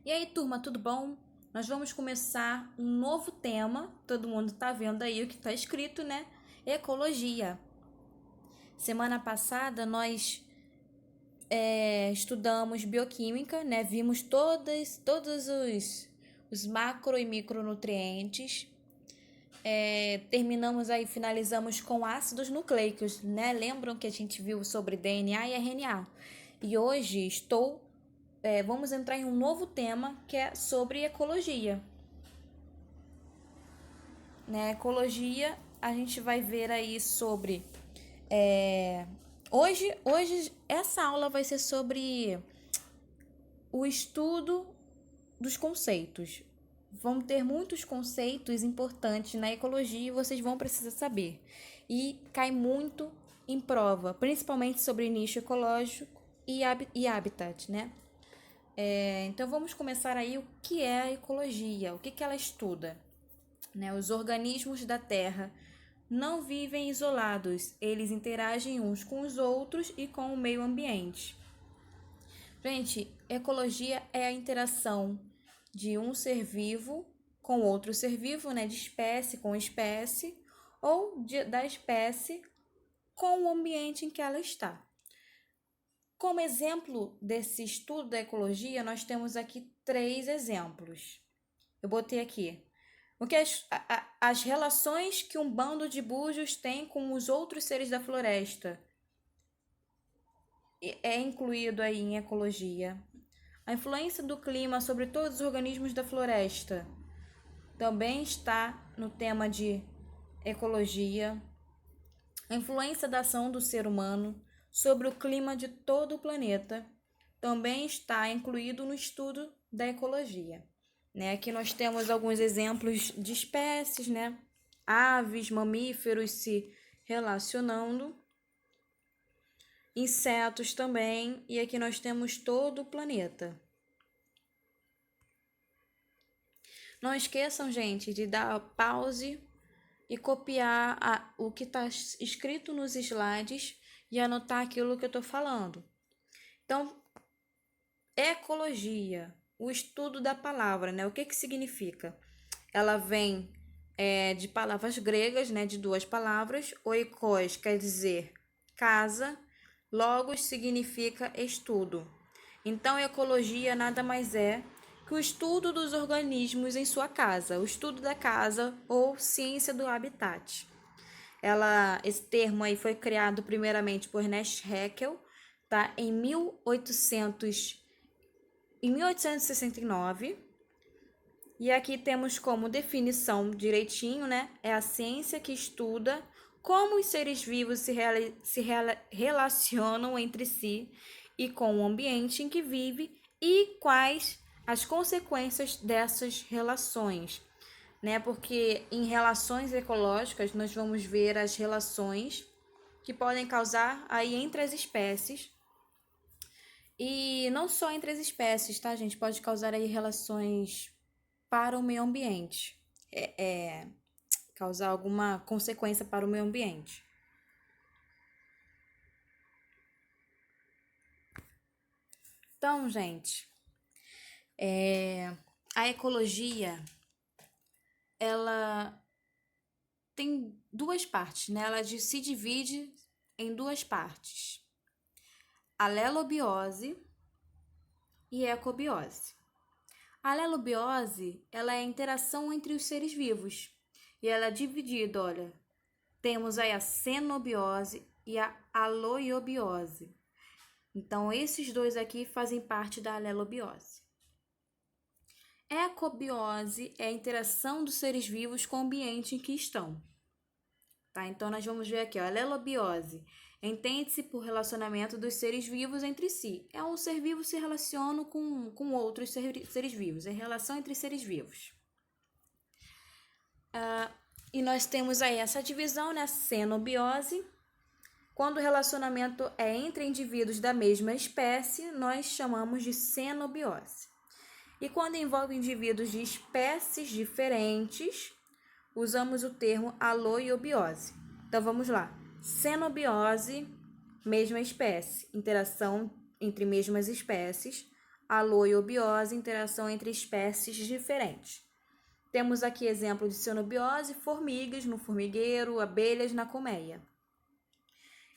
E aí, turma, tudo bom? Nós vamos começar um novo tema. Todo mundo tá vendo aí o que tá escrito, né? Ecologia. Semana passada nós estudamos bioquímica, né? Vimos todos os macro e micronutrientes. Terminamos aí, finalizamos com ácidos nucleicos, né? Lembram que a gente viu sobre DNA e RNA? E hoje vamos entrar em um novo tema que é sobre ecologia. Né? Ecologia, a gente vai ver aí sobre. Hoje, essa aula vai ser sobre o estudo dos conceitos. Vão ter muitos conceitos importantes na ecologia e vocês vão precisar saber. E cai muito em prova, principalmente sobre nicho ecológico e habitat, né? Então vamos começar aí o que é a ecologia, o que ela estuda. Né? Os organismos da Terra não vivem isolados, eles interagem uns com os outros e com o meio ambiente. Gente, ecologia é a interação de um ser vivo com outro ser vivo, né? De espécie com espécie, ou da espécie com o ambiente em que ela está. Como exemplo desse estudo da ecologia, nós temos aqui 3 exemplos. Eu botei aqui. O que as relações que um bando de búzios tem com os outros seres da floresta é incluído aí em ecologia. A influência do clima sobre todos os organismos da floresta também está no tema de ecologia. A influência da ação do ser humano sobre o clima de todo o planeta também está incluído no estudo da ecologia. Né? Aqui nós temos alguns exemplos de espécies, né? Aves, mamíferos se relacionando, insetos também, e aqui nós temos todo o planeta. Não esqueçam, gente, de dar pause e copiar o que está escrito nos slides e anotar aquilo que eu estou falando. Então, ecologia, o estudo da palavra, né? O que significa? Ela vem de palavras gregas, né? De 2 palavras. Oikos quer dizer casa, logos significa estudo. Então, ecologia nada mais é que o estudo dos organismos em sua casa, o estudo da casa ou ciência do habitat. Esse termo aí foi criado primeiramente por Ernest Haeckel, tá? Em 1869. E aqui temos como definição direitinho, né? É a ciência que estuda como os seres vivos se relacionam entre si e com o ambiente em que vive e quais as consequências dessas relações, né? Porque em relações ecológicas nós vamos ver as relações que podem causar aí entre as espécies. E não só entre as espécies, tá, gente? Pode causar aí relações para o meio ambiente. Causar alguma consequência para o meio ambiente. Então, gente, a ecologia, ela tem 2 partes, né? Ela se divide em 2 partes. Alelobiose e ecobiose. A alelobiose, ela é a interação entre os seres vivos. E ela é dividida, olha, temos aí a cenobiose e a aloiobiose. Então, esses 2 aqui fazem parte da alelobiose. Ecobiose é a interação dos seres vivos com o ambiente em que estão. Tá? Então, nós vamos ver aqui, ó, a alelobiose entende-se por relacionamento dos seres vivos entre si. É um ser vivo se relaciona com outros seres vivos. É relação entre seres vivos. E nós temos aí essa divisão, né? Cenobiose. Quando o relacionamento é entre indivíduos da mesma espécie, nós chamamos de cenobiose. E quando envolve indivíduos de espécies diferentes, usamos o termo aloiobiose. Então vamos lá. Cenobiose, mesma espécie, interação entre mesmas espécies. aloiobiose, interação entre espécies diferentes. Temos aqui exemplo de cenobiose, formigas no formigueiro, abelhas na colmeia.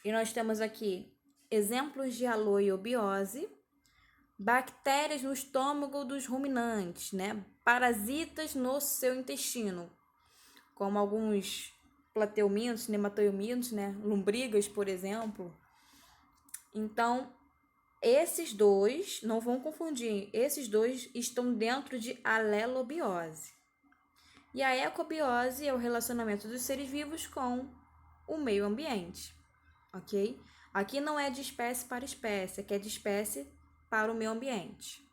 E nós temos aqui exemplos de aloiobiose, bactérias no estômago dos ruminantes, né? Parasitas no seu intestino, como alguns plateumintos, nematoeumintos, né? Lombrigas, por exemplo. Então, esses dois, não vão confundir, esses dois estão dentro de alelobiose. E a ecobiose é o relacionamento dos seres vivos com o meio ambiente, ok? Aqui não é de espécie para espécie, aqui é de espécie para o meio ambiente.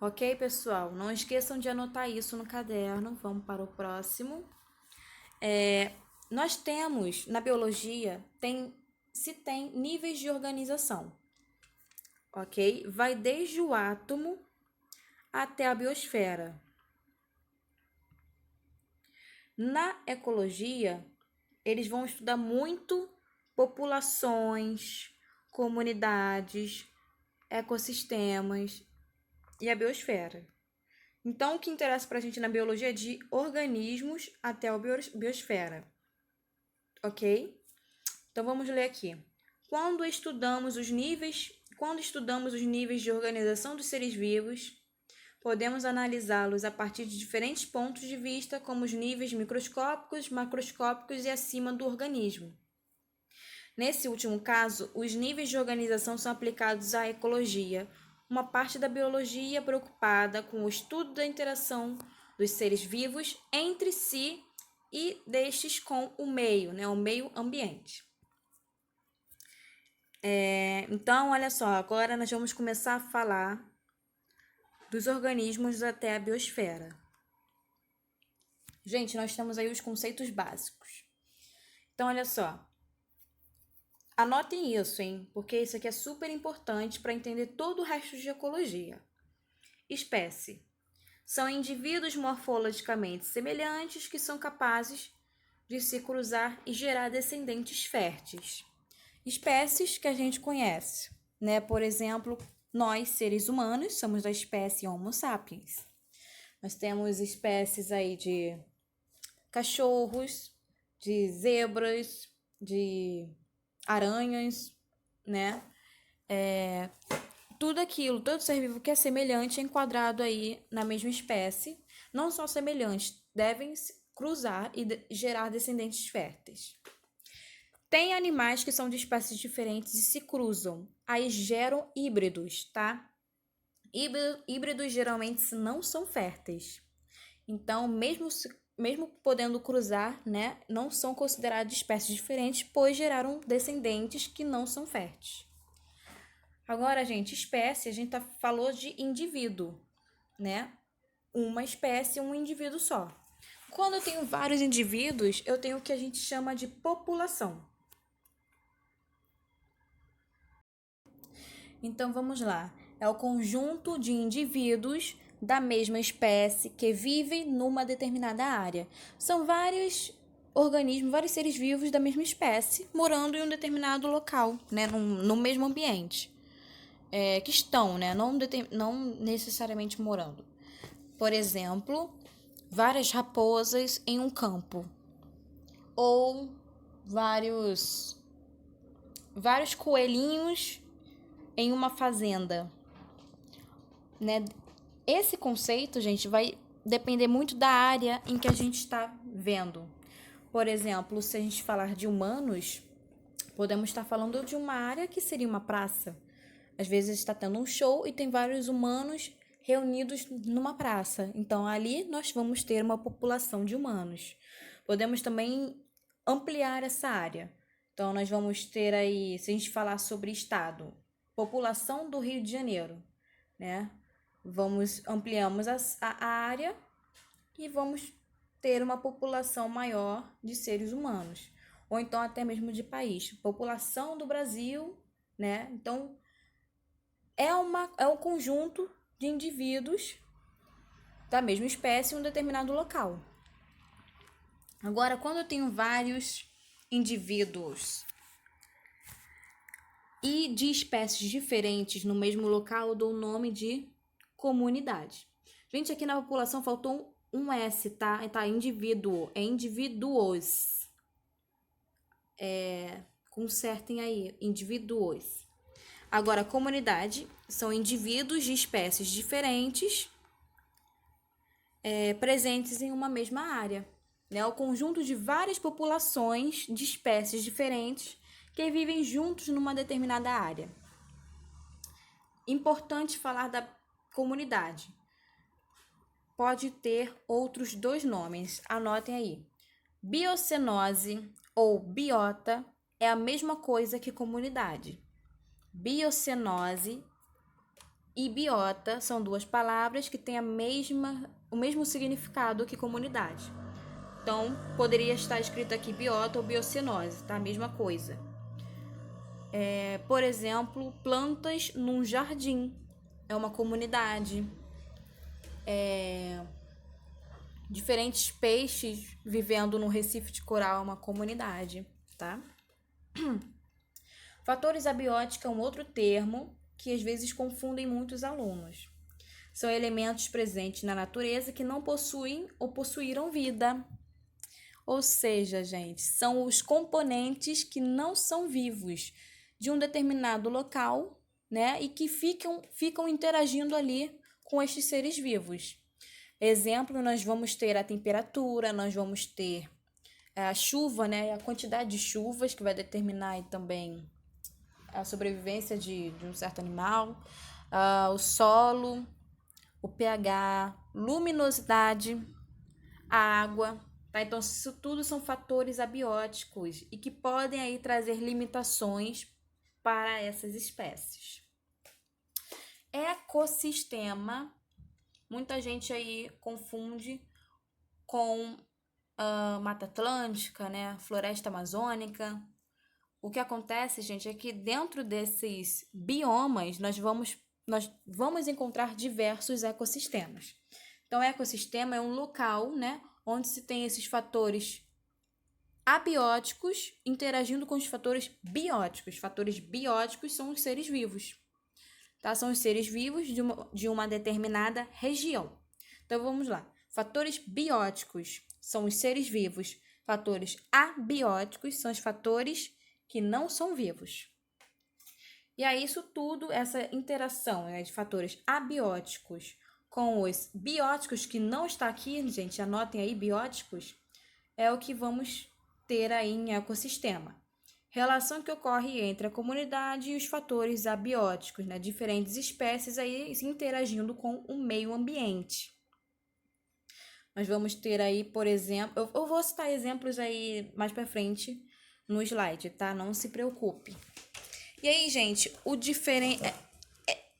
Ok, pessoal? Não esqueçam de anotar isso no caderno. Vamos para o próximo. Nós temos, na biologia, se tem níveis de organização, ok? Vai desde o átomo até a biosfera. Na ecologia, eles vão estudar muito populações, comunidades, ecossistemas e a biosfera. Então, o que interessa para a gente na biologia é de organismos até a biosfera, ok? Então, vamos ler aqui. Quando estudamos os níveis de organização dos seres vivos, podemos analisá-los a partir de diferentes pontos de vista, como os níveis microscópicos, macroscópicos e acima do organismo. Nesse último caso, os níveis de organização são aplicados à ecologia, uma parte da biologia preocupada com o estudo da interação dos seres vivos entre si e destes com o meio, né, o meio ambiente. Então, olha só, agora nós vamos começar a falar dos organismos até a biosfera. Gente, nós temos aí os conceitos básicos. Então, olha só. Anotem isso, hein? Porque isso aqui é super importante para entender todo o resto de ecologia. Espécie. São indivíduos morfologicamente semelhantes que são capazes de se cruzar e gerar descendentes férteis. Espécies que a gente conhece, né? Por exemplo, nós, seres humanos, somos da espécie Homo sapiens. Nós temos espécies aí de cachorros, de zebras, de aranhas, né? Tudo aquilo, todo ser vivo que é semelhante é enquadrado aí na mesma espécie. Não só semelhantes, devem se cruzar e gerar descendentes férteis. Tem animais que são de espécies diferentes e se cruzam, aí geram híbridos, tá? Híbridos geralmente não são férteis. Então, mesmo podendo cruzar, né, não são considerados espécies diferentes, pois geraram descendentes que não são férteis. Agora, gente, espécie, a gente falou de indivíduo, né? Uma espécie, um indivíduo só. Quando eu tenho vários indivíduos, eu tenho o que a gente chama de população. Então, vamos lá. É o conjunto de indivíduos da mesma espécie que vivem numa determinada área. São vários organismos, vários seres vivos da mesma espécie, morando em um determinado local, né? No mesmo ambiente. Que estão, né? Não necessariamente morando. Por exemplo, várias raposas em um campo. Ou vários coelhinhos em uma fazenda, né? Esse conceito, gente, vai depender muito da área em que a gente está vendo. Por exemplo, se a gente falar de humanos, podemos estar falando de uma área que seria uma praça. Às vezes está tendo um show e tem vários humanos reunidos numa praça. Então, ali nós vamos ter uma população de humanos. Podemos também ampliar essa área. Então, nós vamos ter aí, se a gente falar sobre estado, população do Rio de Janeiro, né? Ampliamos a área e vamos ter uma população maior de seres humanos. Ou então até mesmo de país. População do Brasil, né? Então, é um conjunto de indivíduos da mesma espécie em um determinado local. Agora, quando eu tenho vários indivíduos e de espécies diferentes no mesmo local, eu dou o nome de comunidade. Gente, aqui na população faltou um S, tá? Tá, indivíduo, é indivíduos. Consertem aí, indivíduos. Agora, comunidade são indivíduos de espécies diferentes presentes em uma mesma área. Né? O conjunto de várias populações de espécies diferentes que vivem juntos numa determinada área. Importante falar da comunidade. Pode ter outros 2 nomes, anotem aí. Biocenose ou biota é a mesma coisa que comunidade. Biocenose e biota são 2 palavras que têm o mesmo significado que comunidade. Então, poderia estar escrito aqui biota ou biocenose, tá? A mesma coisa. Por exemplo, plantas num jardim é uma comunidade. Diferentes peixes vivendo num recife de coral é uma comunidade, tá? Fatores abióticos é um outro termo que às vezes confundem muitos alunos. São elementos presentes na natureza que não possuem ou possuíram vida. Ou seja, gente, são os componentes que não são vivos de um determinado local, né? E que ficam interagindo ali com estes seres vivos. Exemplo, nós vamos ter a temperatura, nós vamos ter a chuva, né? A quantidade de chuvas que vai determinar aí também a sobrevivência de um certo animal, o solo, o pH, luminosidade, a água, tá? Então, isso tudo são fatores abióticos e que podem aí trazer limitações para essas espécies. Ecossistema, muita gente aí confunde com Mata Atlântica, né? Floresta Amazônica. O que acontece, gente, é que dentro desses biomas nós vamos encontrar diversos ecossistemas. Então, ecossistema é um local, né, onde se tem esses fatores abióticos interagindo com os fatores bióticos. Fatores bióticos são os seres vivos, tá? São os seres vivos de uma determinada região. Então, vamos lá. Fatores bióticos são os seres vivos. Fatores abióticos são os fatores que não são vivos. E aí, isso tudo, essa interação, né, de fatores abióticos com os bióticos, que não está aqui, gente, anotem aí, bióticos, é o que vamos ter aí em ecossistema. Relação que ocorre entre a comunidade e os fatores abióticos, né, diferentes espécies aí interagindo com o meio ambiente. Nós vamos ter aí, por exemplo, eu vou citar exemplos aí mais para frente no slide, tá? Não se preocupe. E aí, gente,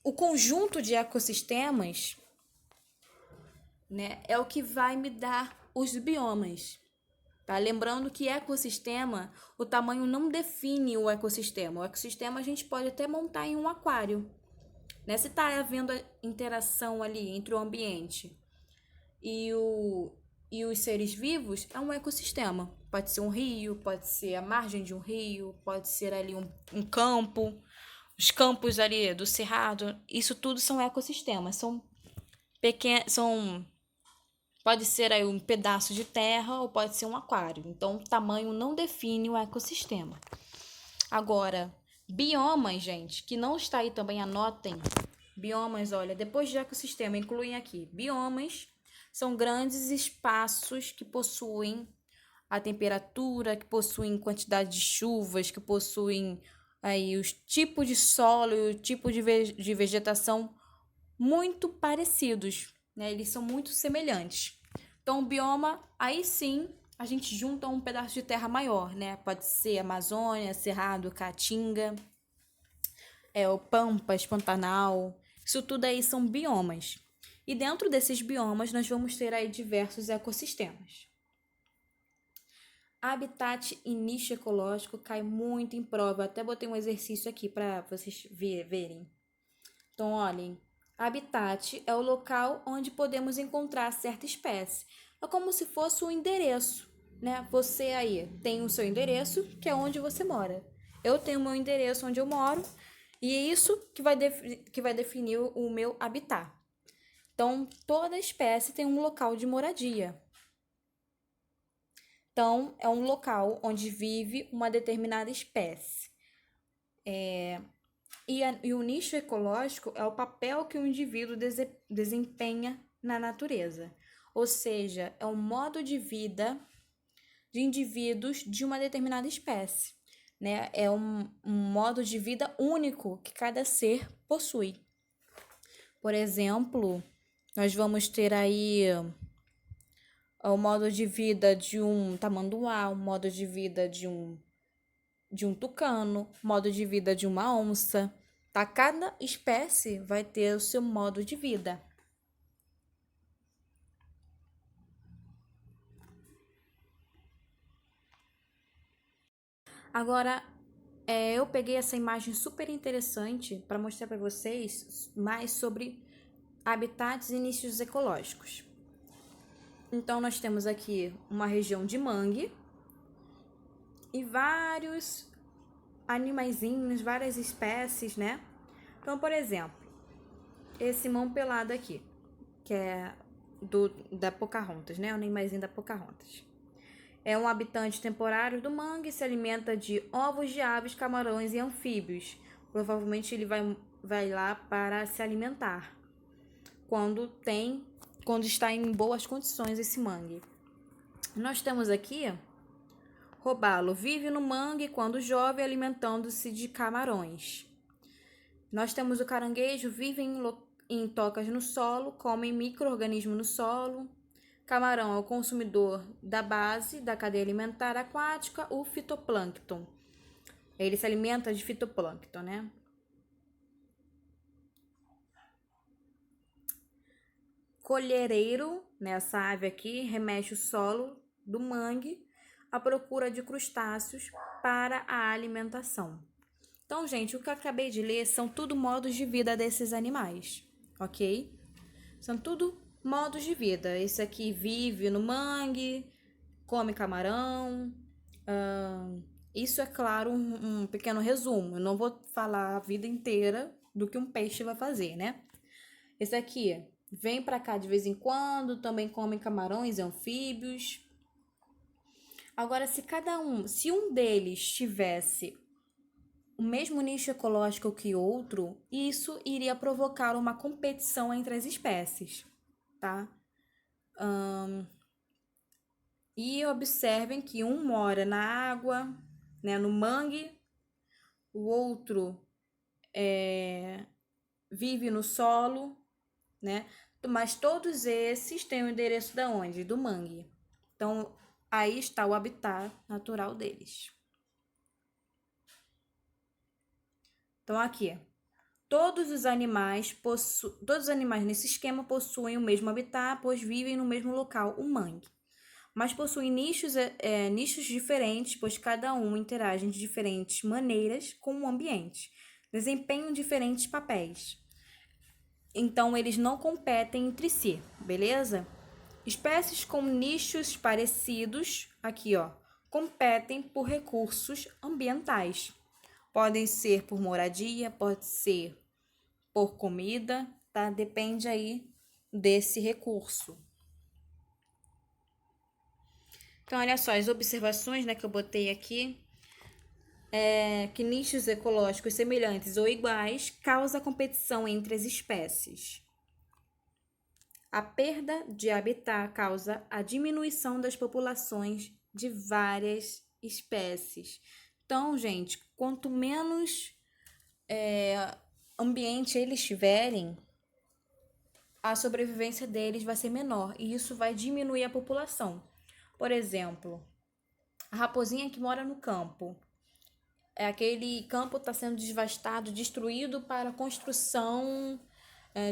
o conjunto de ecossistemas, né, é o que vai me dar os biomas, tá? Lembrando que ecossistema, o tamanho não define o ecossistema. O ecossistema a gente pode até montar em um aquário, né? Se tá havendo interação ali entre o ambiente e os seres vivos, é um ecossistema. Pode ser um rio, pode ser a margem de um rio, pode ser ali um campo, os campos ali do cerrado. Isso tudo são ecossistemas, são pequenos, pode ser aí um pedaço de terra ou pode ser um aquário. Então, o tamanho não define o ecossistema. Agora, biomas, gente, que não está aí também, anotem. Biomas, olha, depois de ecossistema, incluem aqui. Biomas são grandes espaços que possuem a temperatura, que possuem quantidade de chuvas, que possuem aí os tipos de solo e o tipo de vegetação muito parecidos, né? Eles são muito semelhantes. Então, o bioma, aí sim, a gente junta um pedaço de terra maior, né? Pode ser Amazônia, Cerrado, Caatinga, o Pampas, Pantanal. Isso tudo aí são biomas. E dentro desses biomas, nós vamos ter aí diversos ecossistemas. Habitat e nicho ecológico cai muito em prova. Eu até botei um exercício aqui para vocês verem. Então, olhem. Habitat é o local onde podemos encontrar certa espécie. É como se fosse um endereço, né? Você aí tem o seu endereço, que é onde você mora. Eu tenho meu endereço onde eu moro e é isso que vai definir o meu habitat. Então, toda espécie tem um local de moradia. Então, é um local onde vive uma determinada espécie. E o nicho ecológico é o papel que o indivíduo desempenha na natureza. Ou seja, é um modo de vida de indivíduos de uma determinada espécie, né? É um modo de vida único que cada ser possui. Por exemplo, nós vamos ter aí o modo de vida de um tamanduá, o modo de vida de um tucano, modo de vida de uma onça. Tá? Cada espécie vai ter o seu modo de vida. Agora, eu peguei essa imagem super interessante para mostrar para vocês mais sobre habitats e nichos ecológicos. Então, nós temos aqui uma região de mangue e vários animaizinhos, várias espécies, né? Então, por exemplo, esse mão pelado aqui, que é da Pocahontas, né? O animaizinho da Pocahontas. É um habitante temporário do mangue, se alimenta de ovos de aves, camarões e anfíbios. Provavelmente ele vai lá para se alimentar quando está em boas condições esse mangue. Nós temos aqui robalo, vive no mangue quando jovem, alimentando-se de camarões. Nós temos o caranguejo, vive em tocas no solo, come micro-organismos no solo. Camarão é o consumidor da base da cadeia alimentar aquática, o fitoplâncton. Ele se alimenta de fitoplâncton, né? Colhereiro, nessa ave aqui, remexe o solo do mangue à procura de crustáceos para a alimentação. Então, gente, o que eu acabei de ler são tudo modos de vida desses animais, ok? São tudo modos de vida. Esse aqui vive no mangue, come camarão. Isso é claro um pequeno resumo. Eu não vou falar a vida inteira do que um peixe vai fazer, né? Esse aqui vem para cá de vez em quando, também come camarões e anfíbios. Agora, se um deles tivesse o mesmo nicho ecológico que outro, isso iria provocar uma competição entre as espécies, tá? E observem que um mora na água, né, no mangue, o outro vive no solo, né? Mas todos esses têm o endereço da onde? Do mangue. Então, aí está o habitat natural deles. Então, aqui, todos os animais nesse esquema possuem o mesmo habitat, pois vivem no mesmo local, o mangue. Mas possuem nichos diferentes, pois cada um interage de diferentes maneiras com o ambiente, desempenham diferentes papéis. Então, eles não competem entre si, beleza? Espécies com nichos parecidos, aqui ó, competem por recursos ambientais. Podem ser por moradia, pode ser por comida, tá? Depende aí desse recurso. Então, olha só, as observações, né, que eu botei aqui que nichos ecológicos semelhantes ou iguais causa competição entre as espécies. A perda de habitat causa a diminuição das populações de várias espécies. Então, gente, quanto menos ambiente eles tiverem, a sobrevivência deles vai ser menor e isso vai diminuir a população. Por exemplo, a raposinha que mora no campo. Aquele campo está sendo devastado, destruído para a construção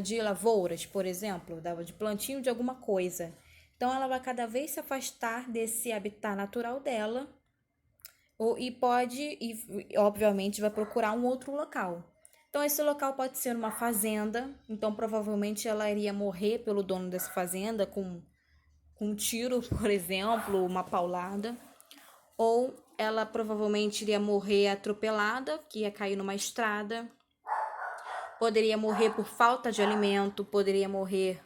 de lavouras, por exemplo, de plantio de alguma coisa. Então, ela vai cada vez se afastar desse habitat natural dela e obviamente, vai procurar um outro local. Então, esse local pode ser uma fazenda, então provavelmente ela iria morrer pelo dono dessa fazenda com um tiro, por exemplo, uma paulada. Ou ela provavelmente iria morrer atropelada, que ia cair numa estrada. Poderia morrer por falta de alimento, poderia morrer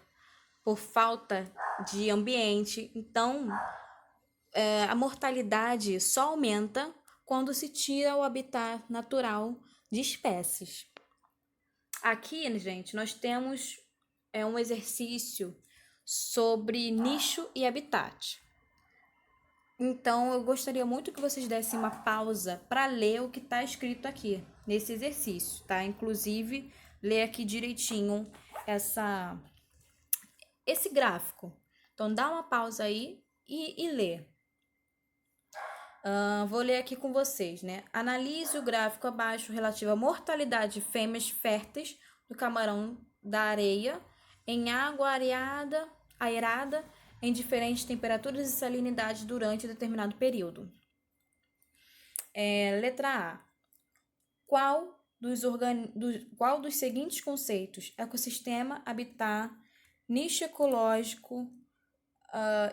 por falta de ambiente. Então, a mortalidade só aumenta quando se tira o habitat natural de espécies. Aqui, gente, nós temos um exercício sobre nicho e habitat. Então, eu gostaria muito que vocês dessem uma pausa para ler o que está escrito aqui nesse exercício, tá? Inclusive, ler aqui direitinho esse gráfico. Então, dá uma pausa aí e lê. Vou ler aqui com vocês, né? Analise o gráfico abaixo relativo à mortalidade de fêmeas férteis do camarão da areia em água aerada em diferentes temperaturas e salinidade durante determinado período. Letra A. Qual dos seguintes conceitos, ecossistema, habitat, nicho ecológico,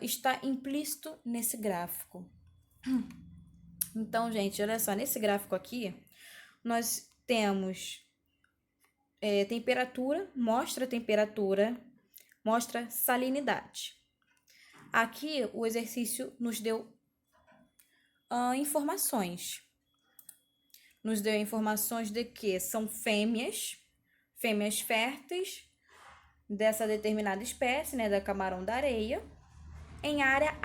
está implícito nesse gráfico? Então, gente, olha só, nesse gráfico aqui, nós temos temperatura, mostra salinidade. Aqui, o exercício nos deu informações. Nos deu informações de que são fêmeas férteis dessa determinada espécie, né, da camarão da areia, em água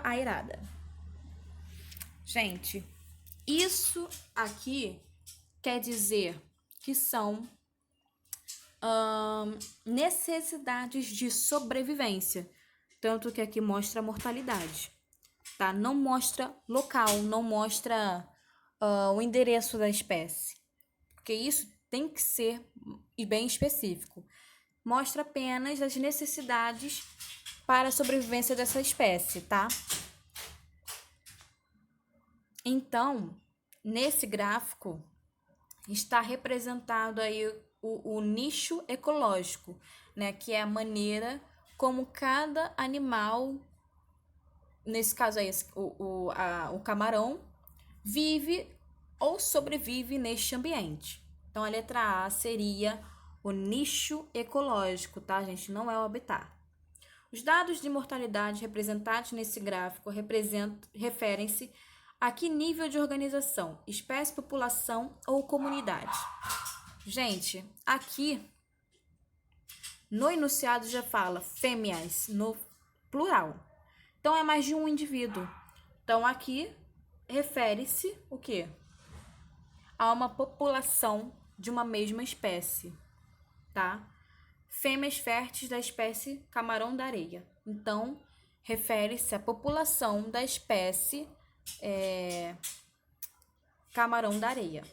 aerada. Gente, isso aqui quer dizer que são necessidades de sobrevivência, tanto que aqui mostra a mortalidade, tá? Não mostra local, não mostra o endereço da espécie, porque isso tem que ser bem específico. Mostra apenas as necessidades para a sobrevivência dessa espécie, tá? Então, nesse gráfico está representado aí o nicho ecológico, né, que é a maneira como cada animal, nesse caso aí o camarão, vive ou sobrevive neste ambiente. Então, a letra A seria o nicho ecológico, tá, gente? Não é o habitat. Os dados de mortalidade representados nesse gráfico referem-se a que nível de organização? Espécie, população ou comunidade? Gente, aqui no enunciado já fala fêmeas no plural. Então, é mais de um indivíduo. Então, aqui refere-se o quê? A uma população de uma mesma espécie, tá? Fêmeas férteis da espécie camarão da areia. Então, refere-se à população da espécie camarão da areia.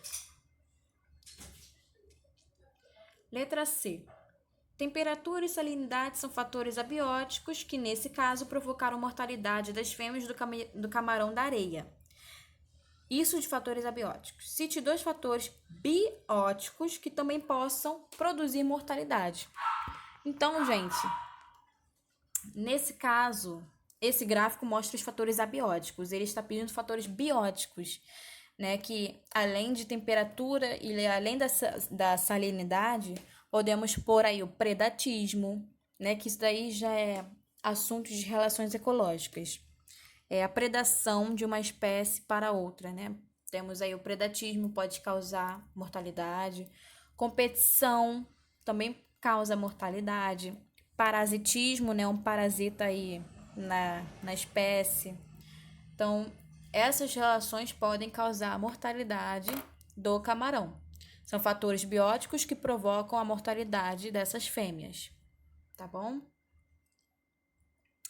Letra C. Temperatura e salinidade são fatores abióticos que, nesse caso, provocaram mortalidade das fêmeas do camarão da areia. Isso de fatores abióticos. Cite 2 fatores bióticos que também possam produzir mortalidade. Então, gente, nesse caso, esse gráfico mostra os fatores abióticos. Ele está pedindo fatores bióticos, né? Que além de temperatura e além da salinidade, podemos pôr aí o predatismo, né? Que isso daí já é assunto de relações ecológicas. É a predação de uma espécie para outra, né? Temos aí o predatismo, pode causar mortalidade. Competição também causa mortalidade. Parasitismo, né? Um parasita aí na espécie. Então, essas relações podem causar a mortalidade do camarão. São fatores bióticos que provocam a mortalidade dessas fêmeas, tá bom?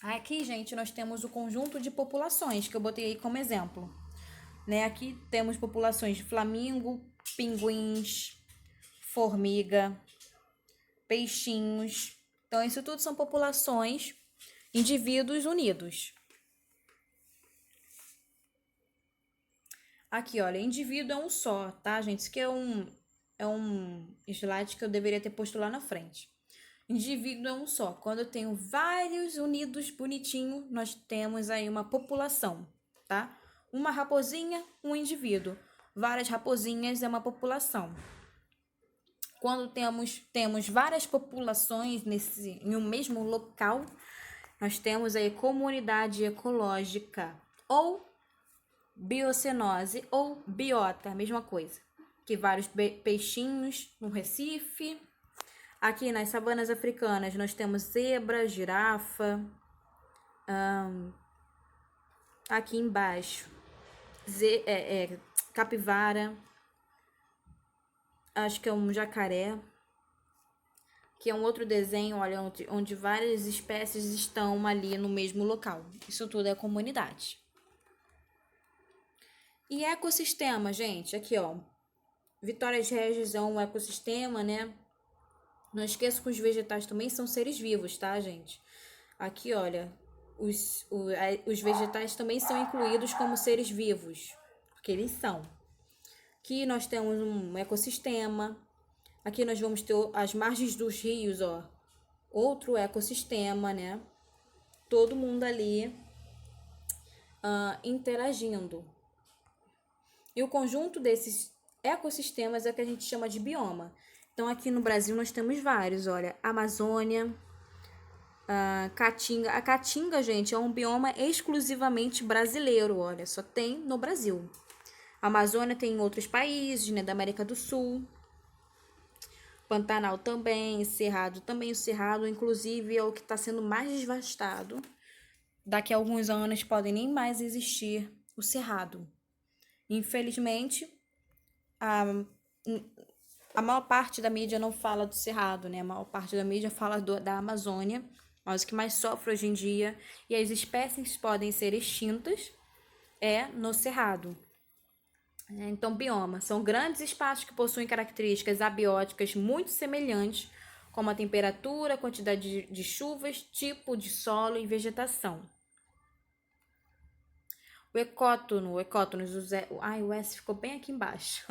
Aqui, gente, nós temos o conjunto de populações que eu botei aí como exemplo, né? Aqui temos populações de flamingo, pinguins, formiga, peixinhos. Então, isso tudo são populações, indivíduos unidos. Aqui, olha, indivíduo é um só, tá, gente? Isso aqui é um slide que eu deveria ter posto lá na frente. Indivíduo é um só. Quando eu tenho vários unidos bonitinho, nós temos aí uma população, tá? Uma raposinha, um indivíduo. Várias raposinhas é uma população. Quando temos várias populações em um mesmo local, nós temos aí comunidade ecológica ou biocenose ou biota, a mesma coisa. Que vários peixinhos no Recife. Aqui nas savanas africanas nós temos zebra, girafa. Aqui embaixo, capivara. Acho que é um jacaré. Que é um outro desenho, olha, onde várias espécies estão ali no mesmo local. Isso tudo é comunidade. E ecossistema, gente, aqui ó, Vitória Regis é um ecossistema, né? Não esqueça que os vegetais também são seres vivos, tá, gente? Aqui, olha, os vegetais também são incluídos como seres vivos, porque eles são. Aqui nós temos um ecossistema. Aqui nós vamos ter as margens dos rios, ó, outro ecossistema, né? Todo mundo ali interagindo. E o conjunto desses ecossistemas é que a gente chama de bioma. Então, aqui no Brasil nós temos vários, olha, Amazônia, Caatinga. A Caatinga, gente, é um bioma exclusivamente brasileiro, olha, só tem no Brasil. A Amazônia tem em outros países, né, da América do Sul. Pantanal também, Cerrado também. O Cerrado, inclusive, é o que está sendo mais devastado. Daqui a alguns anos podem nem mais existir o Cerrado. Infelizmente, a maior parte da mídia não fala do Cerrado, né? A maior parte da mídia fala da Amazônia, mas o que mais sofre hoje em dia e as espécies podem ser extintas no Cerrado. Então, bioma são grandes espaços que possuem características abióticas muito semelhantes, como a temperatura, a quantidade de chuvas, tipo de solo e vegetação. O o S ficou bem aqui embaixo.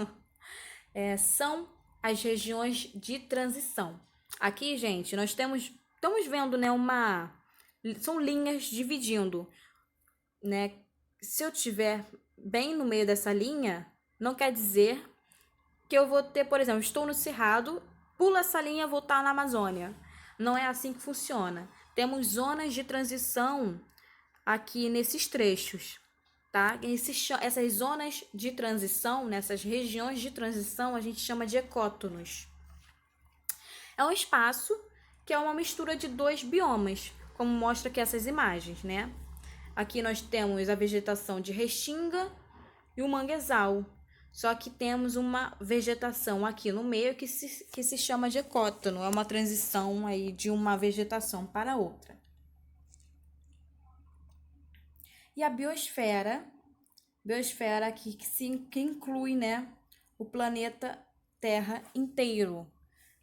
São as regiões de transição. Aqui, gente, nós estamos vendo, né, são linhas dividindo, né? Se eu estiver bem no meio dessa linha, não quer dizer que eu vou ter, por exemplo, estou no Cerrado, pulo essa linha e vou estar na Amazônia. Não é assim que funciona. Temos zonas de transição aqui nesses trechos, tá? Essas zonas de transição, nessas regiões de transição, a gente chama de ecótonos. É um espaço que é uma mistura de dois biomas, como mostra aqui essas imagens, né? Aqui nós temos a vegetação de restinga e o manguezal. Só que temos uma vegetação aqui no meio que se chama de ecótono. É uma transição aí de uma vegetação para outra. E a biosfera que inclui, né, o planeta Terra inteiro.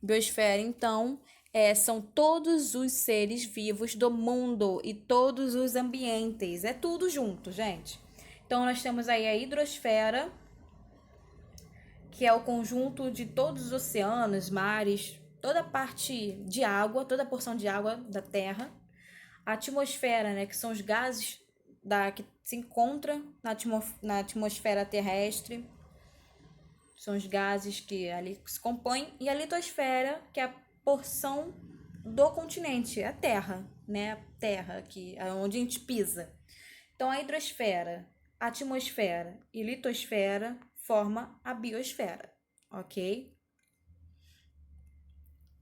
Biosfera, então, são todos os seres vivos do mundo e todos os ambientes. É tudo junto, gente. Então, nós temos aí a hidrosfera, que é o conjunto de todos os oceanos, mares, toda a parte de água, toda a porção de água da Terra. A atmosfera, né, que são os gases que se encontram na atmosfera terrestre. São os gases que ali se compõem. E a litosfera, que é a porção do continente, a Terra, né? A Terra, que é onde a gente pisa. Então, a hidrosfera, a atmosfera e litosfera forma a biosfera, ok?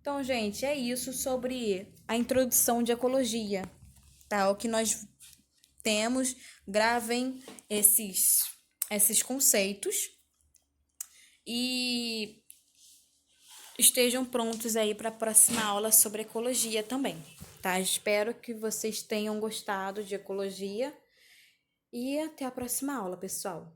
Então, gente, é isso sobre a introdução de ecologia, tá? O que nós temos, gravem esses conceitos e estejam prontos aí para a próxima aula sobre ecologia também, tá? Espero que vocês tenham gostado de ecologia e até a próxima aula, pessoal.